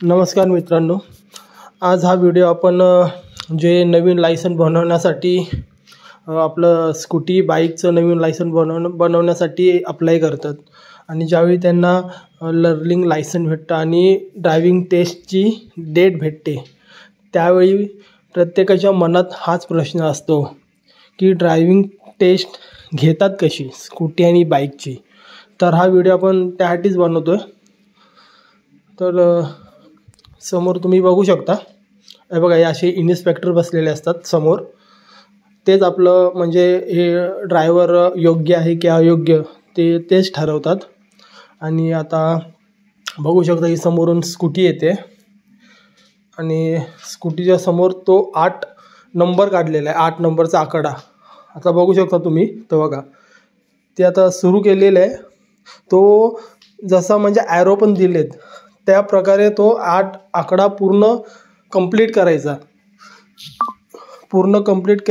नमस्कार मित्रांनो, आज हा व्हिडिओ आपण जे नवीन लायसन बनवण्यासाठी आपलं स्कूटी बाईकचं नवीन लायसन बनवण्यासाठी अप्लाय करतात आणि ज्यावेळी त्यांना लर्निंग लायसन भेटतं आणि ड्रायव्हिंग टेस्टची डेट भेटते, त्यावेळी प्रत्येकाच्या मनात हाच प्रश्न असतो की ड्रायव्हिंग टेस्ट घेतात कशी स्कूटी आणि बाईकची. तर हा व्हिडिओ आपण त्यासाठीच बनवतो आहे. तर समोर तुम्ही बघू शकता, हे बघा, हे असे इन्स्पेक्टर बसलेले असतात समोर. तेच आपलं म्हणजे हे ड्रायव्हर योग्य आहे की अयोग्य तेच ठरवतात. आणि आता बघू शकता ही समोरून स्कूटी येते आणि स्कूटीच्या समोर तो 8 नंबर काढलेला आहे, 8 नंबरचा आकडा. आता बघू शकता तुम्ही, तर बघा ते आता सुरू केलेलं आहे. तो जसा म्हणजे ॲरो पण दिलेत त्या प्रकारे तो 8 आकडा पूर्ण कंप्लीट करायचा,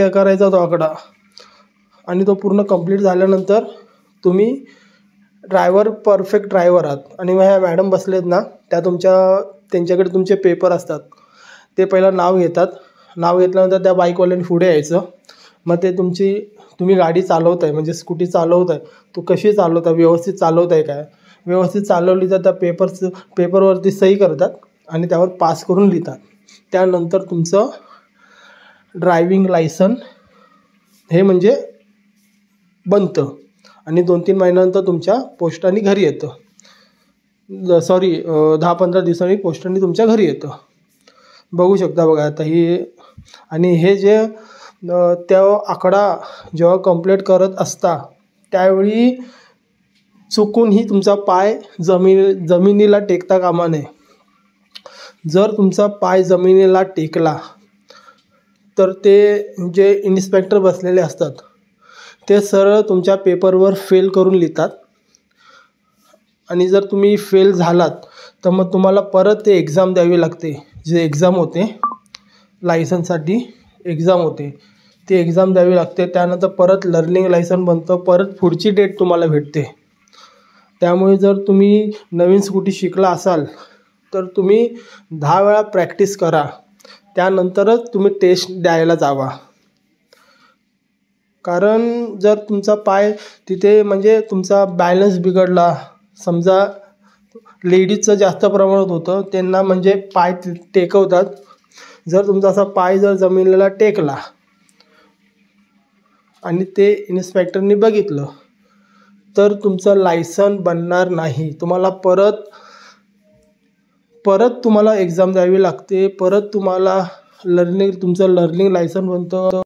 करायचा तो आकडा. आणि तो पूर्ण कंप्लीट झाल्यानंतर तुम्ही परफेक्ट ड्रायव्हर आहात. आणि ह्या मॅडम बसलेत ना, त्यांच्याकडे तुमचे पेपर असतात. ते पहिलं नाव घेतात. नाव घेतल्यानंतर त्या बाईकवाल्याने पुढे यायचं. मग ते तुम्ही गाडी चालवताय म्हणजे स्कूटी चालवताय, तो कशी चालवताय, व्यवस्थित चालवताय काय, व्यवस्थित चालवली तर त्या पेपरवरती सही करतात आणि त्यावर पास करून लिहितात. त्यानंतर तुमचं ड्रायव्हिंग लायसन हे म्हणजे बनतं आणि 2-3 महिन्यानंतर तुमच्या पोस्टाने घरी येतं. 10-15 दिवसांनी पोस्टाने तुमच्या घरी येतं. बघू शकता बघा आता ही. आणि हे जे त्या आकडा जेव्हा कंप्लीट करत असता त्यावेळी चुकूनही तुमचा पाय जमिनीला टेकता कामा नये. जर तुमचा पाय जमिनीला टेकला तर ते जे इन्स्पेक्टर बसलेले असतात ते सरळ तुमच्या पेपरवर फेल करून लिहितात. आणि जर तुम्ही फेल झालात तर मग तुम्हाला परत ते एक्झाम द्यावी लागते. जे एक्झाम होते लायसनसाठी एक्झाम होते, ती एक्झाम द्यावी लागते. त्यानंतर परत लर्निंग लायसन बनतं, परत पुढची डेट तुम्हाला भेटते. त्यामुळे जर तुम्ही नवीन स्कूटी शिकला असाल तर तुम्ही 10 वेळा प्रॅक्टिस करा, त्यानंतरच तुम्ही टेस्ट द्यायला जावा. कारण जर तुमचा पाय तिथे म्हणजे तुमचा बॅलन्स बिघडला, समजा लेडीजचं जास्त प्रमाणात होतं, त्यांना म्हणजे पाय टेकवतात. जर तुमचा असा पाय जर जमिनीला टेकला आणि ते इन्स्पेक्टरनी बघितलं तर तुमचं लायसन बनणार नाही. तुम्हाला परत तुम्हाला एक्झाम द्यावी लागते. परत तुम्हाला तुमचं लर्निंग लायसन बनतं.